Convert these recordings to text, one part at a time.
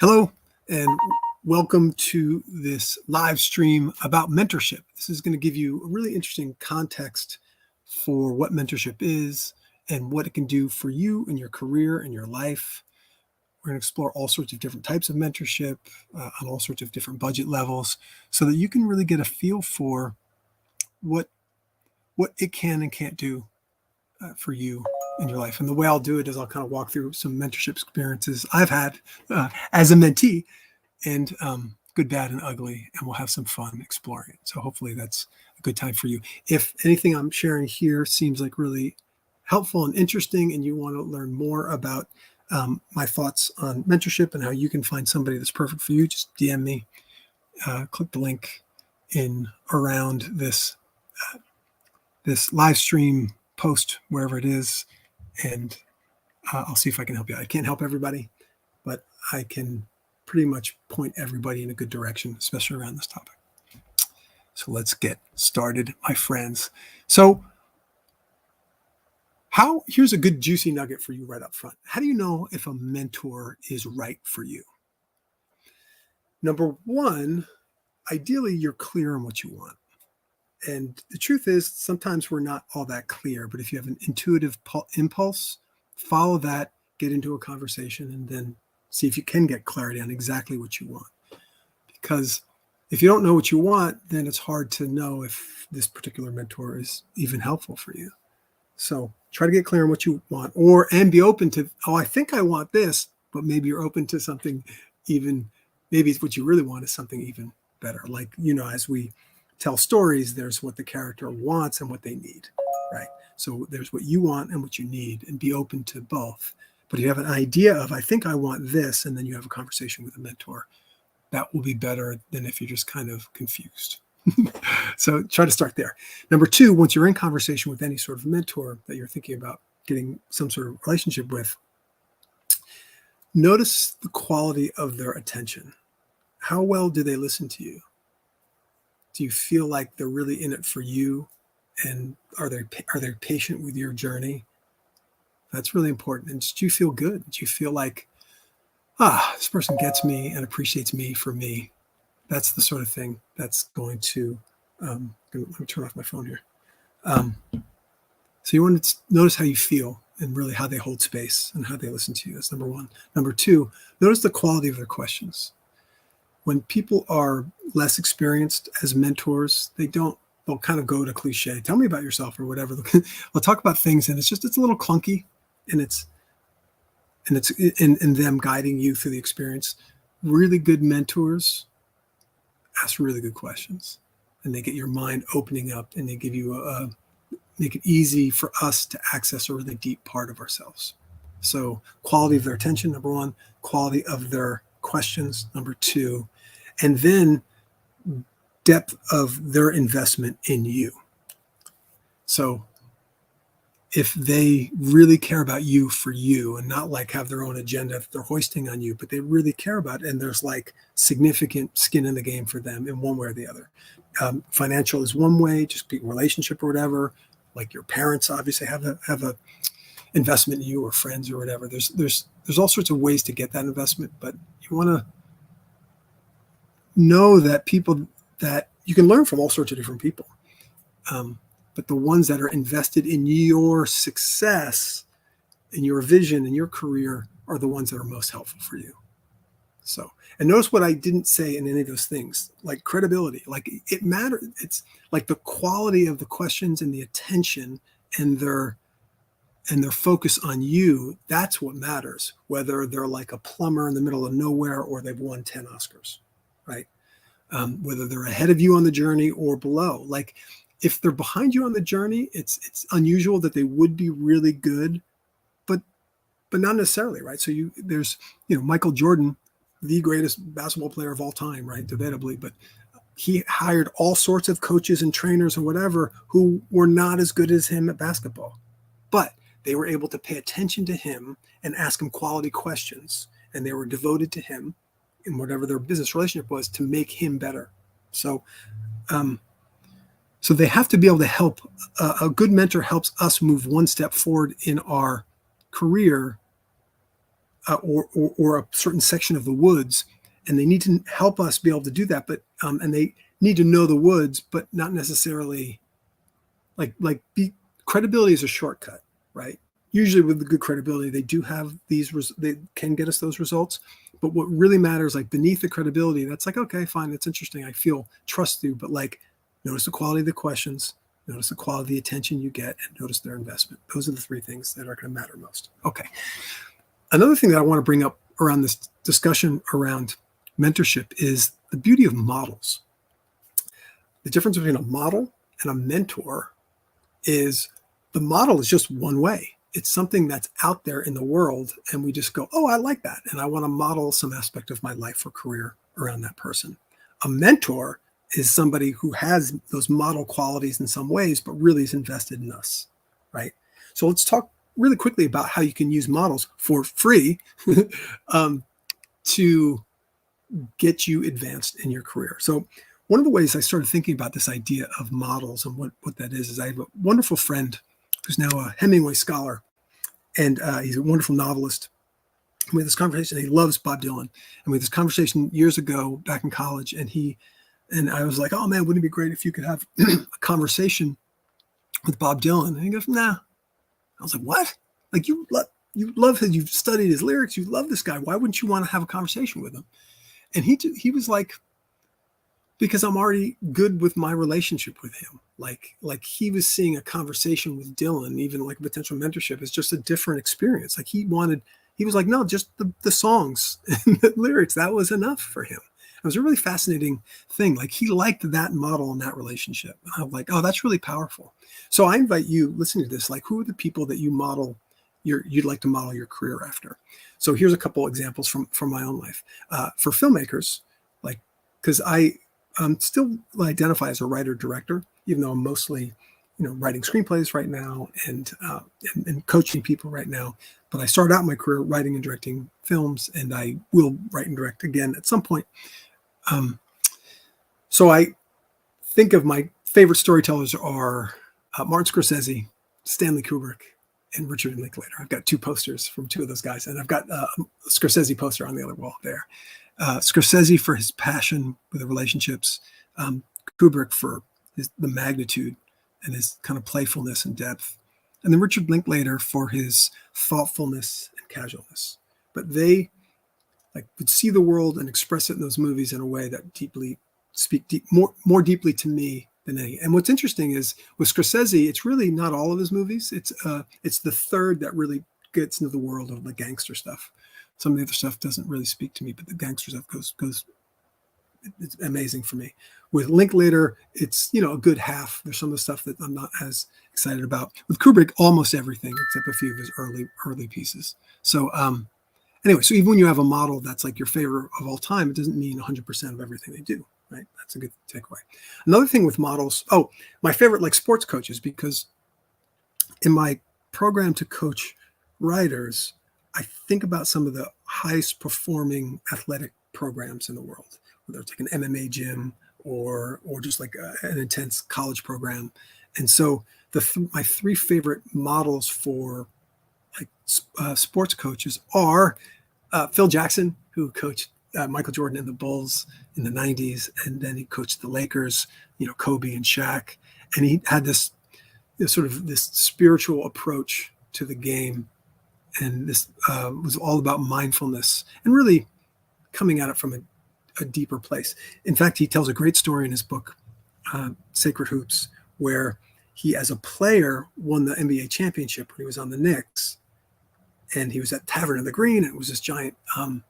Hello, and welcome to this live stream about mentorship. This is going to give you a really interesting context for what mentorship is and what it can do for you in your career and your life. We're going to explore all sorts of different types of mentorship on all sorts of different budget levels so that you can really get a feel for what it can and can't do for you in your life. And the way I'll do it is I'll kind of walk through some mentorship experiences I've had as a mentee, and good, bad, and ugly, and we'll have some fun exploring it. So hopefully that's a good time for you. If anything I'm sharing here seems like really helpful and interesting, and you want to learn more about my thoughts on mentorship and how you can find somebody that's perfect for you, just DM me. Click the link in around this live stream post, wherever it is, and I'll see if I can help you. I can't help everybody, but I can pretty much point everybody in a good direction, especially around this topic. So let's get started, my friends. So here's a good juicy nugget for you right up front. How do you know if a mentor is right for you? Number one, ideally, you're clear on what you want. And the truth is, sometimes we're not all that clear, but if you have an intuitive impulse, follow that, get into a conversation, and then see if you can get clarity on exactly what you want. Because if you don't know what you want, then it's hard to know if this particular mentor is even helpful for you. So try to get clear on what you want, and be open to, I think I want this, but maybe you're open to something maybe what you really want is something even better. Like, as we tell stories, there's what the character wants and what they need, right? So there's what you want and what you need, and be open to both. But if you have an idea of, I think I want this, and then you have a conversation with a mentor, that will be better than if you're just kind of confused. So try to start there. Number two, once you're in conversation with any sort of mentor that you're thinking about getting some sort of relationship with, notice the quality of their attention. How well do they listen to you? Do you feel like they're really in it for you? And are they patient with your journey? That's really important. And do you feel good? Do you feel like, this person gets me and appreciates me for me? That's the sort of thing that's going to, let me turn off my phone here. So you want to notice how you feel and really how they hold space and how they listen to you. That's number one. Number two, notice the quality of their questions. When people are less experienced as mentors, they'll kind of go to cliche. Tell me about yourself or whatever. We'll talk about things, and it's a little clunky, and it's in them guiding you through the experience. Really good mentors ask really good questions, and they get your mind opening up, and they give you make it easy for us to access a really deep part of ourselves. So quality of their attention, number one, quality of their questions, number two, and then depth of their investment in you. So if they really care about you for you, and not like have their own agenda that they're hoisting on you, but they really care about it, and there's like significant skin in the game for them in one way or the other. Financial is one way, just be relationship or whatever. Like your parents obviously have a investment in you, or friends or whatever. There's all sorts of ways to get that investment, but you want to know that people that you can learn from all sorts of different people. But the ones that are invested in your success, in your vision, in your career, are the ones that are most helpful for you. So, and notice what I didn't say in any of those things, like credibility, like it matters. It's like the quality of the questions and the attention and their focus on you. That's what matters, whether they're like a plumber in the middle of nowhere or they've won 10 Oscars, right? Whether they're ahead of you on the journey or below. Like if they're behind you on the journey, it's unusual that they would be really good, but not necessarily, right? So there's Michael Jordan, the greatest basketball player of all time, right? Debatably, but he hired all sorts of coaches and trainers or whatever who were not as good as him at basketball, but they were able to pay attention to him and ask him quality questions, and they were devoted to him in whatever their business relationship was to make him better. So they have to be able to help. A good mentor helps us move one step forward in our career or a certain section of the woods, and they need to help us be able to do that. But and they need to know the woods, but not necessarily credibility is a shortcut, right? Usually with the good credibility, they do have they can get us those results. But what really matters, like beneath the credibility, that's like, okay, fine, that's interesting. I feel trust you, but like notice the quality of the questions, notice the quality of the attention you get, and notice their investment. Those are the three things that are going to matter most. Okay. Another thing that I want to bring up around this discussion around mentorship is the beauty of models. The difference between a model and a mentor is the model is just one way. It's something that's out there in the world, and we just go, oh, I like that, and I want to model some aspect of my life or career around that person. A mentor is somebody who has those model qualities in some ways, but really is invested in us, right? So let's talk really quickly about how you can use models for free to get you advanced in your career. So one of the ways I started thinking about this idea of models and what that is I have a wonderful friend who's now a Hemingway scholar, and he's a wonderful novelist. We had this conversation. He loves Bob Dylan, and we had this conversation years ago back in college. And I was like, "Oh man, wouldn't it be great if you could have a conversation with Bob Dylan?" And he goes, "Nah." I was like, "What? Like you love him? You've studied his lyrics. You love this guy. Why wouldn't you want to have a conversation with him?" And he was like, because I'm already good with my relationship with him. Like he was seeing a conversation with Dylan, even like a potential mentorship, is just a different experience. Like he was like, no, just the songs and the lyrics, that was enough for him. It was a really fascinating thing. Like he liked that model and that relationship. And I'm like, oh, that's really powerful. So I invite you listening to this, like who are the people that you'd like to model your career after? So here's a couple examples from my own life. For filmmakers, like, because I still identify as a writer-director, even though I'm mostly, writing screenplays right now and coaching people right now. But I started out my career writing and directing films, and I will write and direct again at some point. So I think of my favorite storytellers are Martin Scorsese, Stanley Kubrick, and Richard Linklater. I've got two posters from two of those guys, and I've got a Scorsese poster on the other wall there. Scorsese for his passion with the relationships, Kubrick for the magnitude and his kind of playfulness and depth, and then Richard Linklater for his thoughtfulness and casualness. But they would see the world and express it in those movies in a way that more deeply to me than any. And what's interesting is with Scorsese, it's really not all of his movies. It's the third that really gets into the world of the gangster stuff. Some of the other stuff doesn't really speak to me, but the gangster stuff goes. It's amazing for me. With Linklater, it's a good half. There's some of the stuff that I'm not as excited about. With Kubrick, almost everything except a few of his early pieces. So anyway, so even when you have a model that's like your favorite of all time, it doesn't mean 100% of everything they do. Right? That's a good takeaway. Another thing with models. Oh, my favorite sports coaches, because in my program to coach writers, I think about some of the highest performing athletic programs in the world, whether it's like an MMA gym or just like an intense college program. And so my three favorite models for sports coaches are Phil Jackson, who coached Michael Jordan and the Bulls in the 90s, and then he coached the Lakers, Kobe and Shaq. And he had this sort of this spiritual approach to the game. And this was all about mindfulness and really coming at it from a deeper place. In fact, he tells a great story in his book, Sacred Hoops, where he, as a player, won the NBA championship when he was on the Knicks. And he was at Tavern in the Green, and it was this giant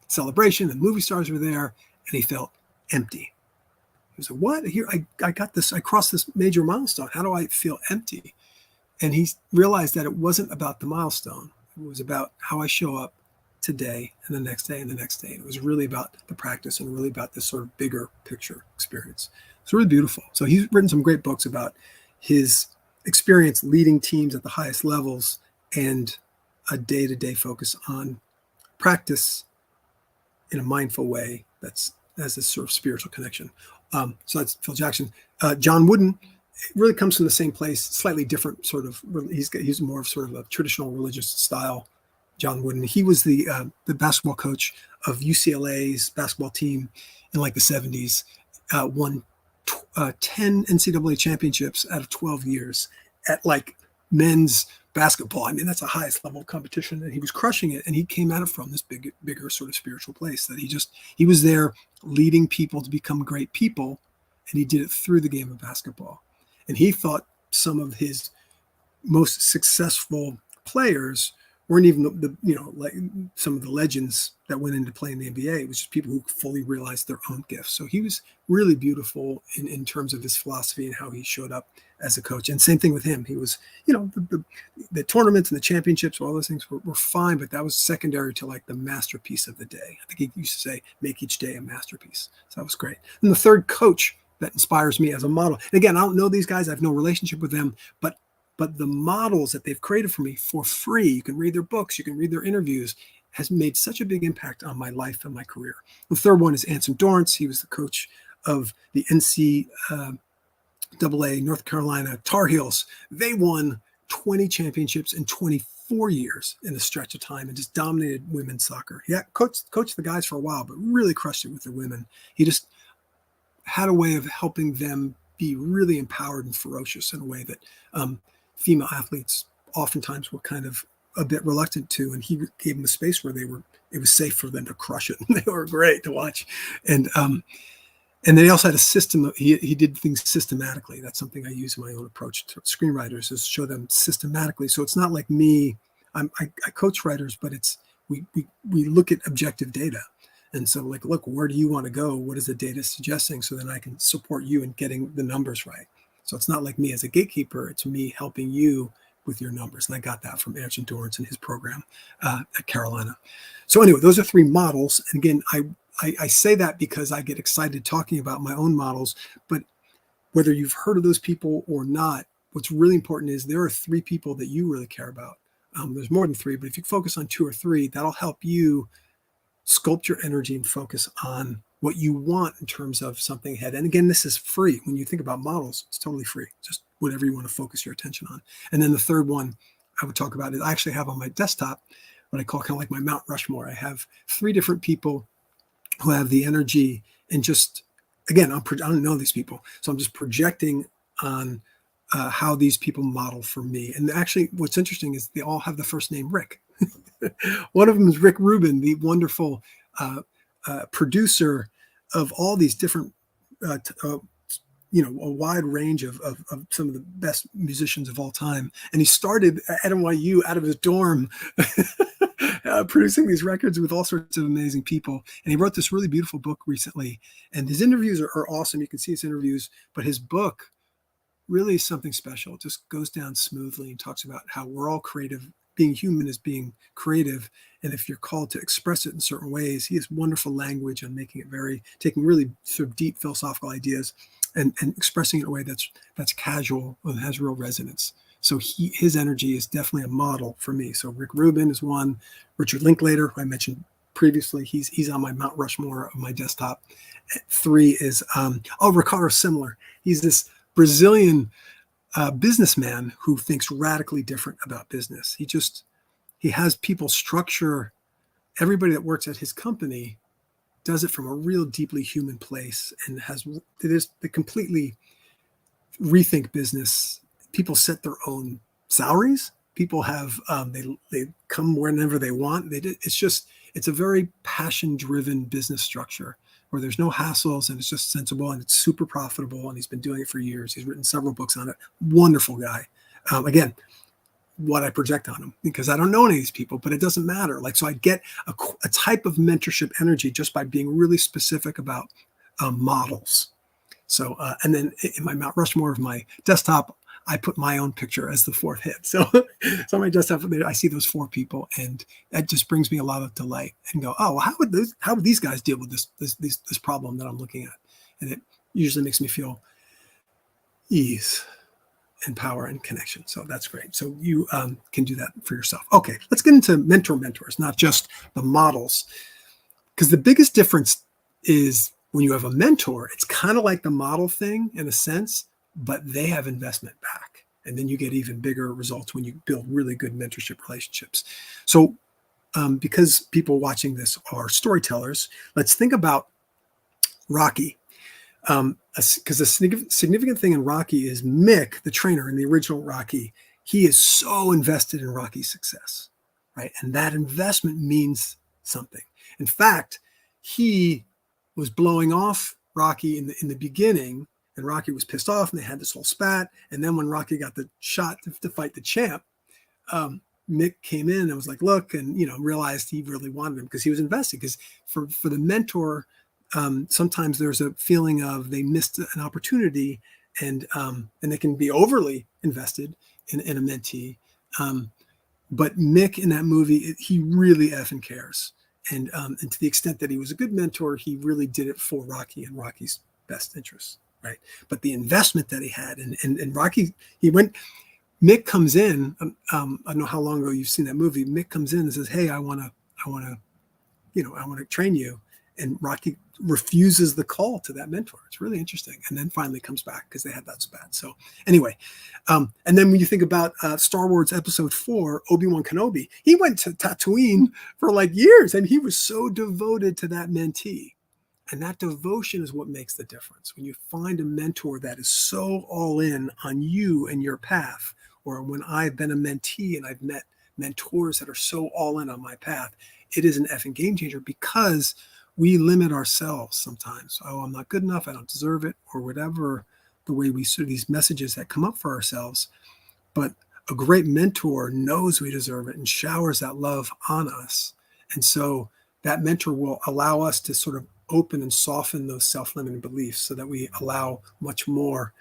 celebration, and movie stars were there, and he felt empty. He was like, what? Here, I got this, I crossed this major milestone. How do I feel empty? And he realized that it wasn't about the milestone. It was about how I show up today and the next day and the next day. And it was really about the practice and really about this sort of bigger picture experience. It's really beautiful. So he's written some great books about his experience leading teams at the highest levels and a day-to-day focus on practice in a mindful way that's has this sort of spiritual connection. So that's Phil Jackson. John Wooden really comes from the same place, slightly different sort of. He's more of sort of a traditional religious style John Wooden. He was the basketball coach of UCLA's basketball team in like the 70s. Won 10 NCAA championships out of 12 years at like men's basketball. I mean, that's the highest level of competition, and he was crushing it. And he came at it from this bigger sort of spiritual place that he was there leading people to become great people, and he did it through the game of basketball. And he thought some of his most successful players weren't even like some of the legends that went into playing the NBA. It was just people who fully realized their own gifts. So he was really beautiful in terms of his philosophy and how he showed up as a coach. And same thing with him. He was, the tournaments and the championships, all those things were fine, but that was secondary to like the masterpiece of the day. I think he used to say, make each day a masterpiece. So that was great. And the third coach that inspires me as a model. And again, I don't know these guys. I have no relationship with them, but the models that they've created for me for free, you can read their books, you can read their interviews, has made such a big impact on my life and my career. The third one is Anson Dorrance. He was the coach of the NCAA North Carolina Tar Heels. They won 20 championships in 24 years in a stretch of time and just dominated women's soccer. Yeah, coached the guys for a while, but really crushed it with the women. He just had a way of helping them be really empowered and ferocious in a way that female athletes oftentimes were kind of a bit reluctant to, and he gave them a space where it was safe for them to crush it. They were great to watch. And then he also had a system. He did things systematically. That's something I use in my own approach to screenwriters, is show them systematically. So it's not like me. I coach writers, but we look at objective data. And so like, look, where do you want to go? What is the data suggesting? So then I can support you in getting the numbers right. So it's not like me as a gatekeeper. It's me helping you with your numbers. And I got that from Anson Dorrance and his program at Carolina. So anyway, those are three models. And again, I say that because I get excited talking about my own models. But whether you've heard of those people or not, what's really important is there are three people that you really care about. There's more than three, but if you focus on two or three, that'll help you sculpt your energy and focus on what you want in terms of something ahead. And again, this is free. When you think about models, it's totally free. Just whatever you want to focus your attention on. And then the third one I would talk about is I actually have on my desktop what I call kind of like my Mount Rushmore. I have three different people who have the energy, and just, again, I don't know these people. So I'm just projecting on how these people model for me. And actually what's interesting is they all have the first name Rick. One of them is Rick Rubin, the wonderful producer of all these different, a wide range of some of the best musicians of all time. And he started at NYU out of his dorm, producing these records with all sorts of amazing people. And he wrote this really beautiful book recently. And his interviews are awesome. You can see his interviews, but his book really is something special. It just goes down smoothly and talks about how we're all creative. Being human is being creative. And if you're called to express it in certain ways, he has wonderful language on making it taking really sort of deep philosophical ideas and expressing it in a way that's casual and has real resonance. So his energy is definitely a model for me. So Rick Rubin is one. Richard Linklater, who I mentioned previously, he's on my Mount Rushmore of my desktop. 3 is Ricardo Semler. He's this Brazilian businessman who thinks radically different about business. He has people structure. Everybody that works at his company does it from a real deeply human place, and they completely rethink business. People set their own salaries. People have they come whenever they want. It's a very passion-driven business structure where there's no hassles, and it's just sensible, and it's super profitable, and he's been doing it for years. He's written several books on it. Wonderful guy. Again, what I project on him, because I don't know any of these people, but it doesn't matter. So I get a type of mentorship energy just by being really specific about models. So, and then in my Mount Rushmore of my desktop, I put my own picture as the fourth hit. So on my desktop, I see those 4 people, and that just brings me a lot of delight and go, oh, well, how would these guys deal with this problem that I'm looking at? And it usually makes me feel ease and power and connection. So that's great. So you can do that for yourself. Okay, let's get into mentors, not just the models. Because the biggest difference is when you have a mentor, it's kind of like the model thing in a sense, but they have investment back. And then you get even bigger results when you build really good mentorship relationships. So because people watching this are storytellers, let's think about Rocky. Because a significant thing in Rocky is Mick, the trainer in the original Rocky, he is so invested in Rocky's success, right? And that investment means something. In fact, he was blowing off Rocky in the beginning, and Rocky was pissed off, and they had this whole spat. And then when Rocky got the shot to fight the champ, Mick came in and was like, look, and, realized he really wanted him because he was invested. Because for the mentor, sometimes there's a feeling of they missed an opportunity, and they can be overly invested in a mentee. But Mick in that movie, he really effing cares. And to the extent that he was a good mentor, he really did it for Rocky and Rocky's best interests, right? But the investment that he had, and Rocky, Mick comes in. I don't know how long ago you've seen that movie. Mick comes in and says, "Hey, I want to train you," and Rocky refuses the call to that mentor. It's really interesting, and then finally comes back because they had that spat. So anyway, and then when you think about Star Wars Episode 4, Obi-Wan Kenobi, he went to Tatooine for like years, and he was so devoted to that mentee. And that devotion is what makes the difference. When you find a mentor that is so all in on you and your path, or when I've been a mentee and I've met mentors that are so all in on my path, it is an effing game changer, because we limit ourselves sometimes. Oh, I'm not good enough, I don't deserve it, or whatever the way we sort of these messages that come up for ourselves. But a great mentor knows we deserve it and showers that love on us. And so that mentor will allow us to sort of open and soften those self-limiting beliefs so that we allow much more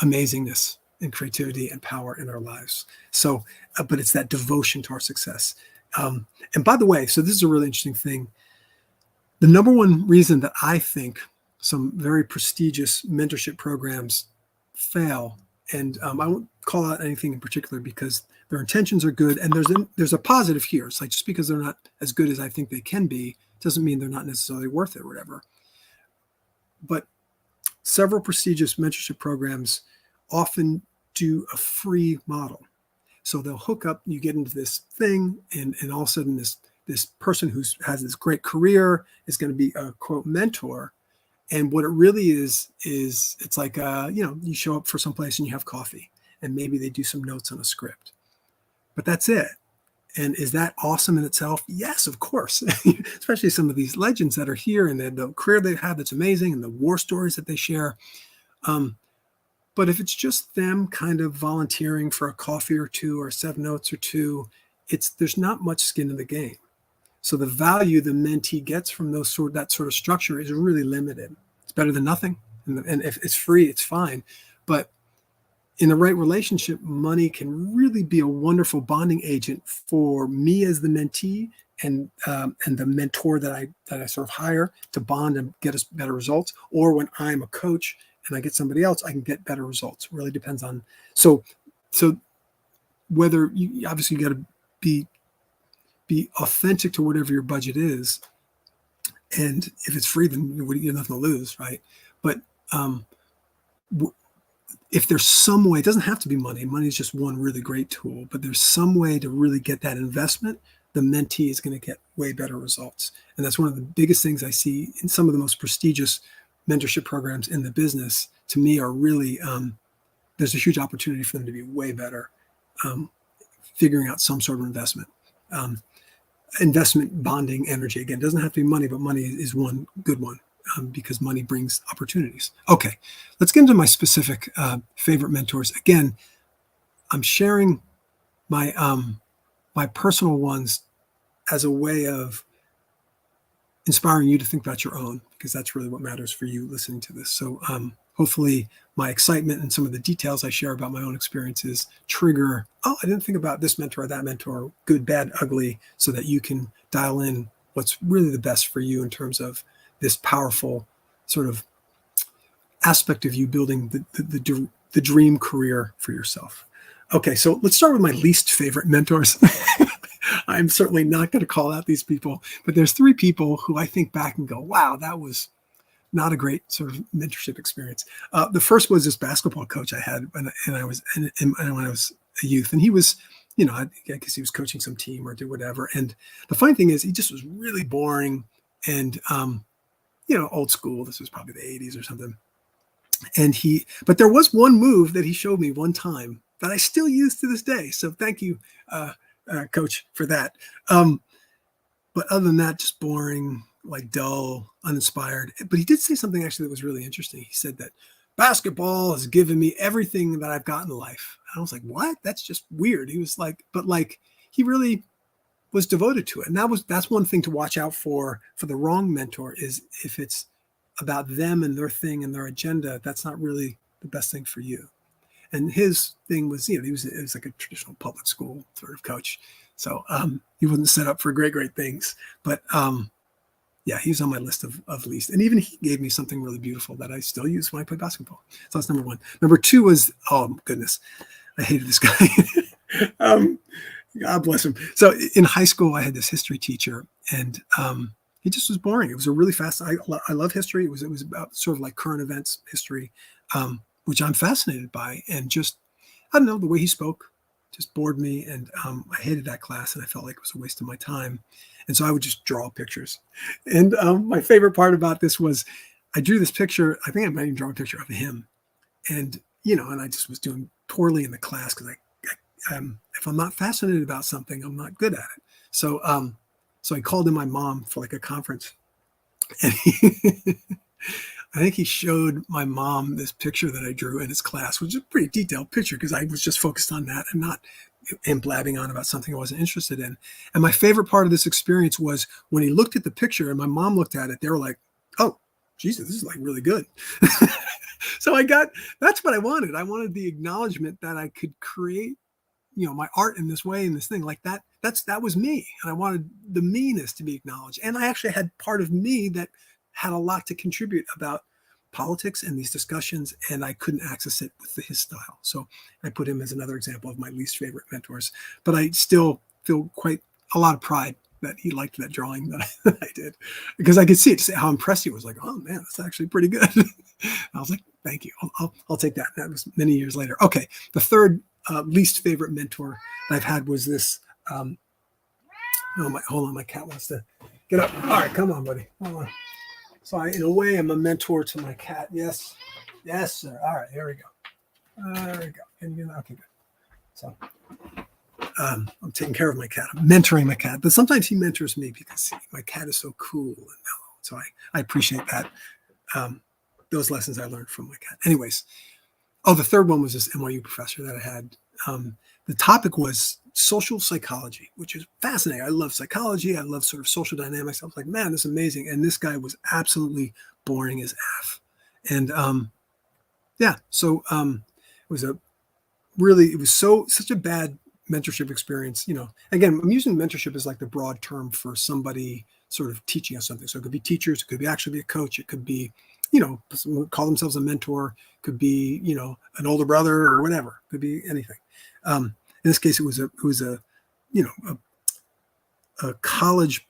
amazingness and creativity and power in our lives. So, but it's that devotion to our success. And by the way, so this is a really interesting thing. The number one reason that I think some very prestigious mentorship programs fail, and I won't call out anything in particular because their intentions are good, and there's a positive here. It's like, just because they're not as good as I think they can be doesn't mean they're not necessarily worth it or whatever. But several prestigious mentorship programs often do a free model. So they'll hook up, you get into this thing, and all of a sudden this person who has this great career is going to be a quote mentor. And what it really is it's like, you show up for someplace and you have coffee, and maybe they do some notes on a script, but that's it. And is that awesome in itself? Yes, of course. Especially some of these legends that are here, and the career they have that's amazing, and the war stories that they share. But if it's just them kind of volunteering for a coffee or two or 7 notes or two, there's not much skin in the game. So the value the mentee gets from that sort of structure is really limited. It's better than nothing. And if it's free, it's fine. But in the right relationship, money can really be a wonderful bonding agent for me as the mentee and the mentor that I sort of hire to bond and get us better results. Or when I'm a coach and I get somebody else, I can get better results. It really depends on. So whether you obviously got to be authentic to whatever your budget is, and if it's free, then you have nothing to lose, right? But if there's some way, it doesn't have to be money. Money is just one really great tool, but there's some way to really get that investment, the mentee is going to get way better results. And that's one of the biggest things I see in some of the most prestigious mentorship programs in the business. To me, are really, there's a huge opportunity for them to be way better figuring out some sort of investment. Investment bonding energy. Again, doesn't have to be money, but money is one good one. Because money brings opportunities. Okay, let's get into my specific favorite mentors. Again, I'm sharing my my personal ones as a way of inspiring you to think about your own, because that's really what matters for you listening to this. So hopefully my excitement and some of the details I share about my own experiences trigger, oh, I didn't think about this mentor or that mentor, good, bad, ugly, so that you can dial in what's really the best for you in terms of this powerful sort of aspect of you building the dream career for yourself. Okay, so let's start with my least favorite mentors. I'm certainly not going to call out these people, but there's 3 people who I think back and go, wow, that was not a great sort of mentorship experience. The first was this basketball coach I had when I was a youth, and he was I guess he was coaching some team or did whatever. And the funny thing is, he just was really boring and, old school. This was probably the 80s or something. But there was one move that he showed me one time that I still use to this day. So thank you, coach, for that. But other than that, just boring, like dull, uninspired. But he did say something actually that was really interesting. He said that basketball has given me everything that I've got in life. And I was like, what? That's just weird. He was like, but like he really was devoted to it. And that's one thing to watch out for the wrong mentor, is if it's about them and their thing and their agenda, that's not really the best thing for you. And his thing was, it was like a traditional public school sort of coach. So he wasn't set up for great things. But yeah, he was on my list of least. And even he gave me something really beautiful that I still use when I play basketball. So that's number one. Number two was, oh goodness, I hated this guy. God bless him. So in high school, I had this history teacher, and he just was boring. It was a really fast. I love history. It was about sort of like current events history, which I'm fascinated by. And just, I don't know, the way he spoke just bored me. And I hated that class, and I felt like it was a waste of my time. And so I would just draw pictures. And my favorite part about this was I drew this picture. I think I might even draw a picture of him. And, and I just was doing poorly in the class because if I'm not fascinated about something, I'm not good at it. So I called in my mom for like a conference, and I think he showed my mom this picture that I drew in his class, which is a pretty detailed picture because I was just focused on that and not him blabbing on about something I wasn't interested in. And my favorite part of this experience was when he looked at the picture and my mom looked at it, they were like, oh, Jesus, this is like really good. So that's what I wanted. I wanted the acknowledgement that I could create, my art in this way, in this thing like that. That was me. And I wanted the me-ness to be acknowledged. And I actually had part of me that had a lot to contribute about politics and these discussions, and I couldn't access it with his style. So I put him as another example of my least favorite mentors. But I still feel quite a lot of pride that he liked that drawing that I did, because I could see it, just how impressed he was. Like, oh man, that's actually pretty good. I was like, thank you. I'll take that. That was many years later. Okay, the third least favorite mentor that I've had was this. Hold on, my cat wants to get up. All right, come on, buddy. Hold on. So in a way, I'm a mentor to my cat. Yes, sir. All right, here we go. There we go. Okay, good. So I'm taking care of my cat. I'm mentoring my cat, but sometimes he mentors me because my cat is so cool and mellow. So I appreciate that. Those lessons I learned from my cat. Anyways, the third one was this NYU professor that I had. The topic was social psychology, which is fascinating. I love psychology. I love sort of social dynamics. I was like, man, this is amazing. And this guy was absolutely boring as F. And it was such a bad mentorship experience. Again, I'm using mentorship as like the broad term for somebody sort of teaching us something. So it could be teachers, it could be actually be a coach, it could be, someone call themselves a mentor, could be, an older brother or whatever, could be anything. In this case, it was a college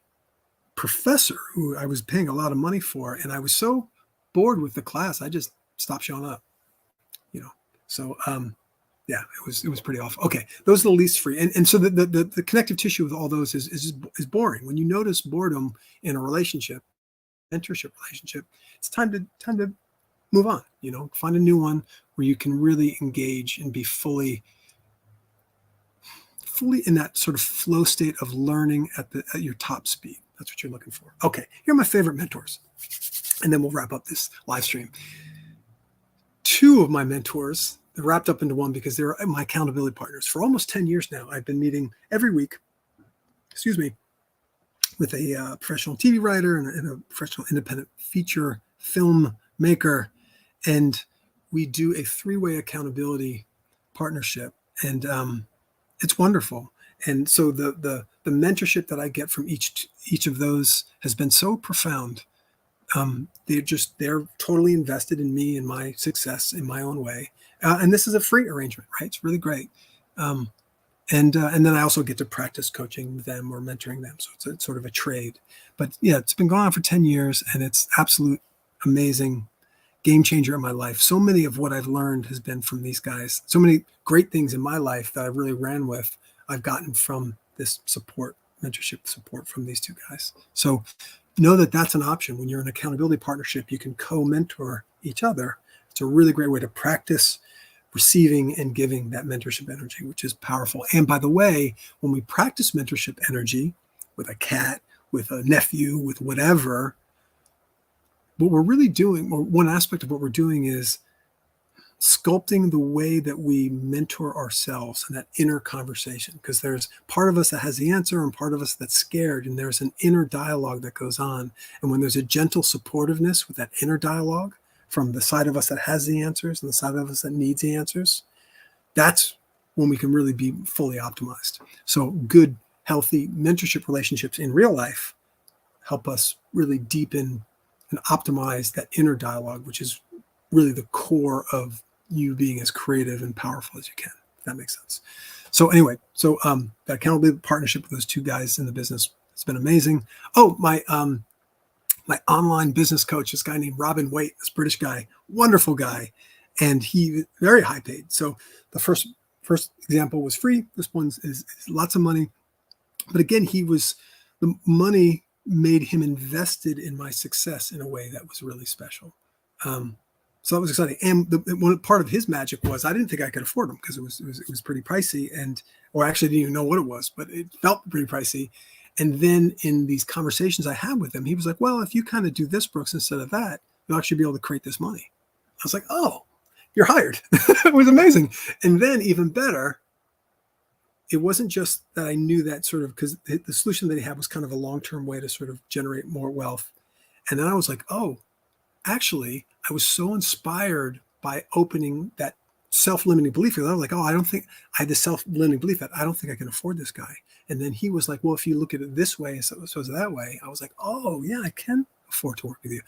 professor who I was paying a lot of money for, and I was so bored with the class, I just stopped showing up. So yeah, it was pretty awful. Okay, those are the least free, and so the connective tissue with all those is boring. When you notice boredom in a relationship, mentorship relationship, it's time to move on. Find a new one where you can really engage and be fully in that sort of flow state of learning at your top speed. That's what you're looking for. Okay, here are my favorite mentors. And then we'll wrap up this live stream. Two of my mentors, they're wrapped up into one because they're my accountability partners. For almost 10 years now, I've been meeting every week, with a professional TV writer and a professional independent feature film maker. And we do a 3-way accountability partnership. And it's wonderful. And so the mentorship that I get from each of those has been so profound. They're totally invested in me and my success in my own way. And this is a free arrangement, right? It's really great. And then I also get to practice coaching them or mentoring them. So it's sort of a trade. But yeah, it's been going on for 10 years, and it's absolute amazing game changer in my life. So many of what I've learned has been from these guys. So many great things in my life that I really ran with I've gotten from this mentorship support from these two guys. So know that that's an option. When you're in an accountability partnership, you can co-mentor each other. It's a really great way to practice receiving and giving that mentorship energy, which is powerful. And by the way, when we practice mentorship energy with a cat, with a nephew, with whatever, what we're really doing, or one aspect of what we're doing, is sculpting the way that we mentor ourselves in that inner conversation, because there's part of us that has the answer and part of us that's scared, and there's an inner dialogue that goes on. And when there's a gentle supportiveness with that inner dialogue from the side of us that has the answers and the side of us that needs the answers, that's when we can really be fully optimized. So good, healthy mentorship relationships in real life help us really deepen and optimize that inner dialogue, which is really the core of you being as creative and powerful as you can, if that makes sense. So anyway, that accountability partnership with those two guys in the business, it's been amazing. Oh, my online business coach, this guy named Robin Waite, this British guy, wonderful guy, and he very high paid. So the first example was free. This one is lots of money, but again, the money made him invested in my success in a way that was really special. So that was exciting. And one part of his magic was I didn't think I could afford them because it was pretty pricey, or actually didn't even know what it was, but it felt pretty pricey. And then in these conversations I had with him, he was like, well, if you kind of do this, Brooks, instead of that, you'll actually be able to create this money. I was like, oh, you're hired. It was amazing. And then even better, it wasn't just that I knew that sort of, because the solution that he had was kind of a long-term way to sort of generate more wealth. And then I was like, oh, actually, I was so inspired by opening that self-limiting belief. I was like, oh, I had this self-limiting belief that I don't think I can afford this guy. And then he was like, well, if you look at it this way, so that way, I was like, oh yeah, I can afford to work with you.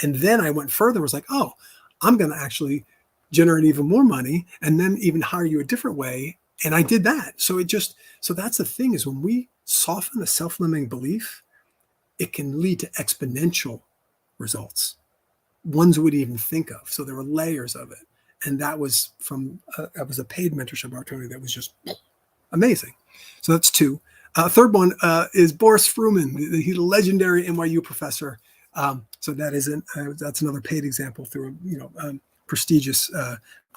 And then I went further, was like, oh, I'm going to actually generate even more money and then even hire you a different way. And I did that. So that's the thing, is when we soften the self-limiting belief, it can lead to exponential results, ones we wouldn't even think of. So there were layers of it. And that was a paid mentorship opportunity that was just amazing. So that's two. Third one is Boris Fruman. He's a legendary NYU professor. So that's another paid example through a prestigious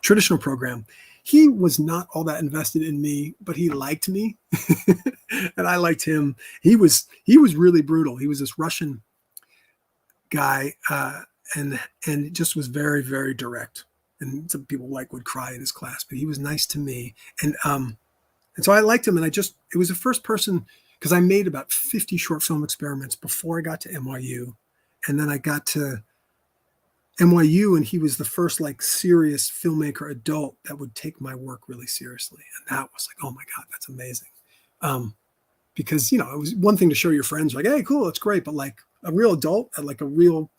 traditional program. He was not all that invested in me, but he liked me, and I liked him. He was really brutal. He was this Russian guy, and just was very, very direct. And some people would cry in his class, but he was nice to me. And so I liked him. And it was the first person, because I made about 50 short film experiments before I got to NYU. And then I got to NYU, and he was the first serious filmmaker adult that would take my work really seriously. And that was like, oh my God, that's amazing. Because, it was one thing to show your friends like, hey, cool, it's great. But a real adult at a real,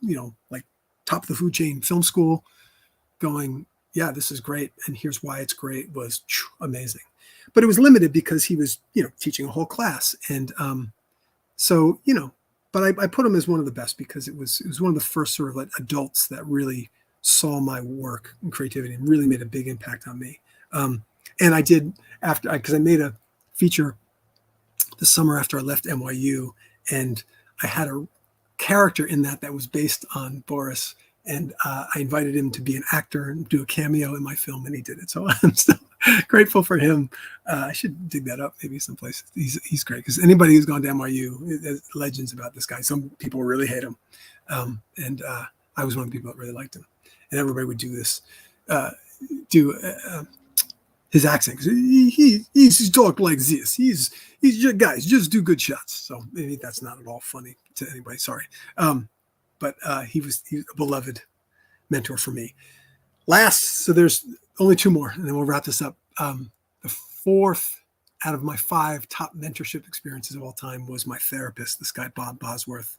top of the food chain film school going, yeah, this is great. And here's why it's great, was amazing. But it was limited because he was, teaching a whole class. And but I put him as one of the best because it was one of the first sort of adults that really saw my work and creativity and really made a big impact on me. And I did because I made a feature the summer after I left NYU, and I had a character in that was based on Boris. And I invited him to be an actor and do a cameo in my film, and he did it. So I'm still grateful for him. I should dig that up maybe someplace. He's great, because anybody who's gone to NYU, there's legends about this guy. Some people really hate him, and I was one of the people that really liked him. And everybody would do this, his accent. He's talk like this. He's just, guys, just do good shots. So maybe that's not at all funny to anybody. Sorry. But he was a beloved mentor for me. So there's only two more, and then we'll wrap this up. The fourth out of my 5 top mentorship experiences of all time was my therapist, this guy, Bob Bosworth.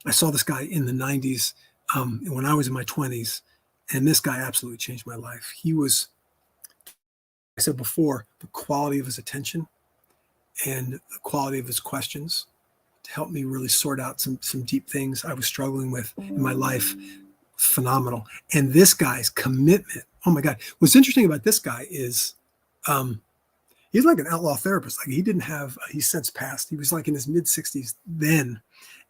I saw this guy in the 90s when I was in my 20s, and this guy absolutely changed my life. He was, I said before, the quality of his attention and the quality of his questions to help me really sort out some deep things I was struggling with in my life. Phenomenal. And this guy's commitment. Oh my God. What's interesting about this guy is he's like an outlaw therapist. Like he didn't have, he's since passed. He was like in his mid 60s then.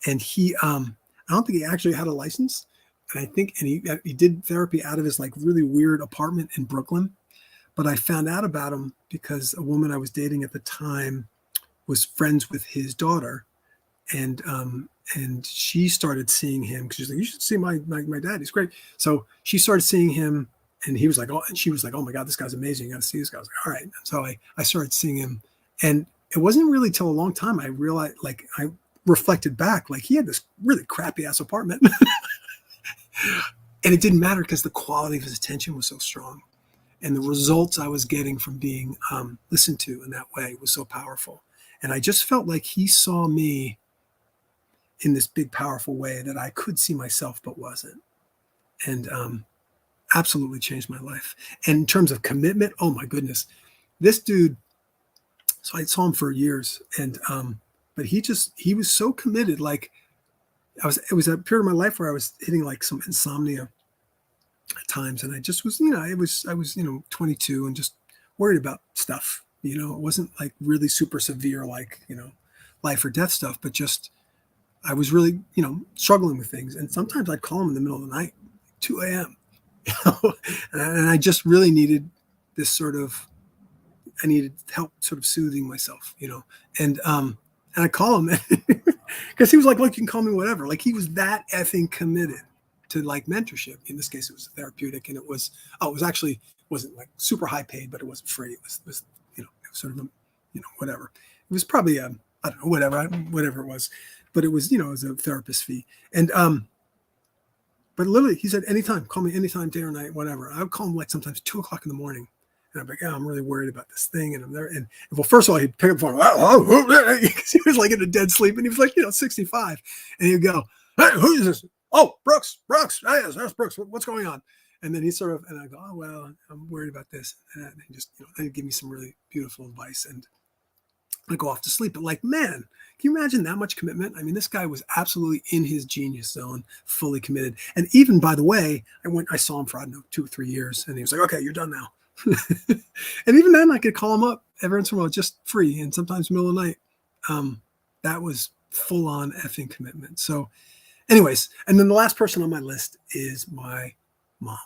And I don't think he actually had a license. And I think, and he did therapy out of his like really weird apartment in Brooklyn. But I found out about him because a woman I was dating at the time was friends with his daughter. And she started seeing him because she's like, you should see my dad. He's great. So she started seeing him, and he was like, oh, and she was like, oh my God, this guy's amazing. You got to see this guy. I was like, all right. And so I started seeing him, and it wasn't really till a long time I realized, like, I reflected back, like he had this really crappy ass apartment, and it didn't matter because the quality of his attention was so strong, and the results I was getting from being listened to in that way was so powerful. And I just felt like he saw me in this big, powerful way that I could see myself, but wasn't. And absolutely changed my life. And in terms of commitment, oh my goodness, this dude, so I saw him for years, and but he was so committed. Like it was a period of my life where I was hitting like some insomnia at times. And I just was, I was, 22 and just worried about stuff, it wasn't like really super severe, like, life or death stuff, but just, I was really, struggling with things. And sometimes I'd call him in the middle of the night, 2 a.m., and I just really needed this sort of, I needed help sort of soothing myself, and I call him because he was like, look, you can call me whatever. Like he was that effing committed to like mentorship. In this case, it was therapeutic, and it wasn't like super high paid, but it wasn't free. It was it was sort of whatever. It was probably I don't know, whatever it was, but it was it was a therapist fee. And but literally he said, anytime, call me anytime, day or night, whatever. I would call him like sometimes 2 o'clock in the morning. And I'm like, yeah, I'm really worried about this thing. And I'm there. And well, first of all, he'd pick up the phone because he was like in a dead sleep, and he was like, 65. And he'd go, hey, who is this? Oh, Brooks. Hey, that's Brooks. What's going on? And then he sort of, and I go, oh, well, I'm worried about this. And he just, then he'd give me some really beautiful advice, and I go off to sleep. But like, man, can you imagine that much commitment? I mean, this guy was absolutely in his genius zone, fully committed. And even, by the way, I saw him for, I don't know, 2 or 3 years, and he was like, okay, you're done now. And even then I could call him up every once in a while, just free, and sometimes middle of the night. That was full on effing commitment. So anyways, and then the last person on my list is my mom.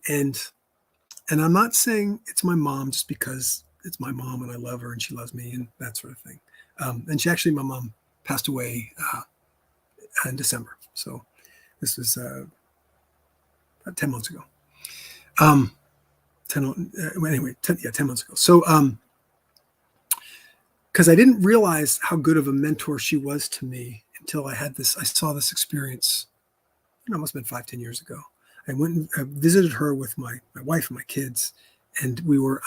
And I'm not saying it's my mom just because it's my mom and I love her and she loves me and that sort of thing. And my mom passed away in December. So this was about 10 months ago. 10 months ago. So, because I didn't realize how good of a mentor she was to me until I saw this experience. It must have been 5-10 years ago. I went and visited her with my wife and my kids, and we were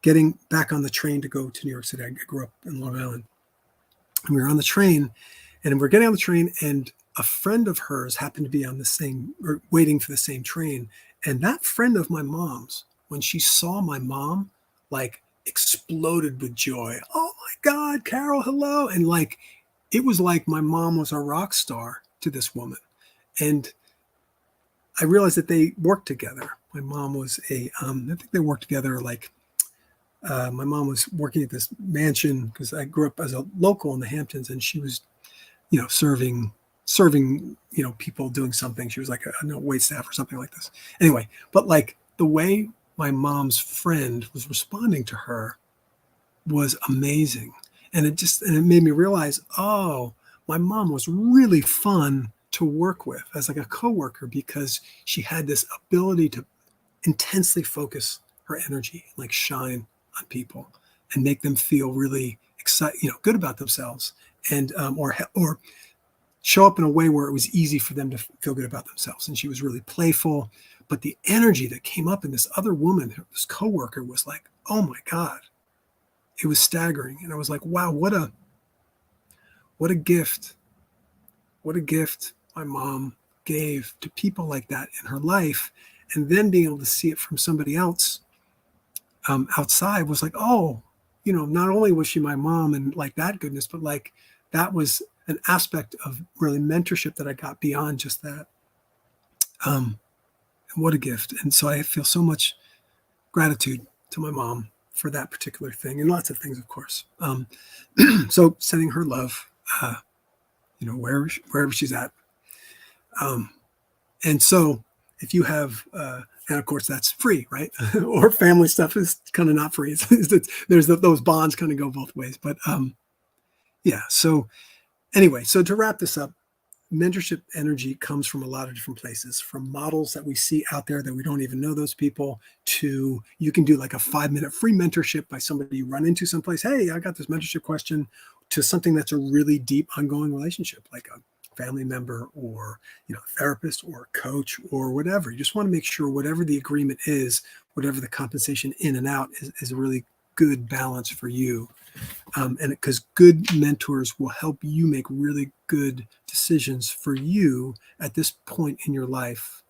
getting back on the train to go to New York City. I grew up in Long Island, and we were on the train, and we're getting on the train, and a friend of hers happened to be waiting for the same train. And that friend of my mom's, when she saw my mom, like exploded with joy. Oh my God, Carol, hello. And like, it was like my mom was a rock star to this woman. And I realized that they worked together. My mom was I think they worked together. Like my mom was working at this mansion because I grew up as a local in the Hamptons, and she was, serving, people doing something. She was like a wait staff or something like this. Anyway, but like the way my mom's friend was responding to her was amazing. And it made me realize, oh, my mom was really fun to work with as like a coworker, because she had this ability to intensely focus her energy, like shine on people and make them feel really excited, good about themselves, and or show up in a way where it was easy for them to feel good about themselves. And she was really playful, but the energy that came up in this other woman, this coworker, was like, oh my God, it was staggering. And I was like, wow, what a gift. What a gift my mom gave to people like that in her life. And then being able to see it from somebody else outside was like, oh, not only was she my mom and like that goodness, but like that was an aspect of really mentorship that I got beyond just that. And what a gift. And so I feel so much gratitude to my mom for that particular thing, and lots of things, of course. So sending her love, wherever she's at. And so if you have, and of course that's free, right? Or family stuff is kind of not free. There's those bonds kind of go both ways. But yeah. So anyway, so to wrap this up, mentorship energy comes from a lot of different places, from models that we see out there that we don't even know those people, to you can do like a 5-minute free mentorship by somebody you run into someplace. Hey, I got this mentorship question, to something that's a really deep, ongoing relationship, like a family member or therapist or coach or whatever. You just want to make sure whatever the agreement is, whatever the compensation in and out is a really good balance for you. And because good mentors will help you make really good decisions for you at this point in your life.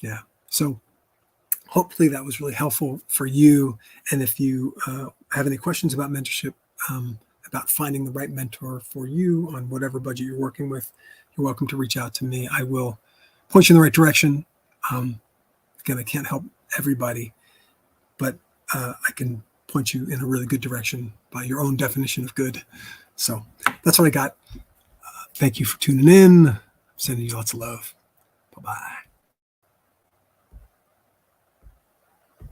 Yeah. So hopefully that was really helpful for you. And if you have any questions about mentorship, about finding the right mentor for you on whatever budget you're working with, you're welcome to reach out to me. I will point you in the right direction. Again, I can't help everybody, but I can point you in a really good direction by your own definition of good. So that's what I got. Thank you for tuning in. I'm sending you lots of love. Bye-bye.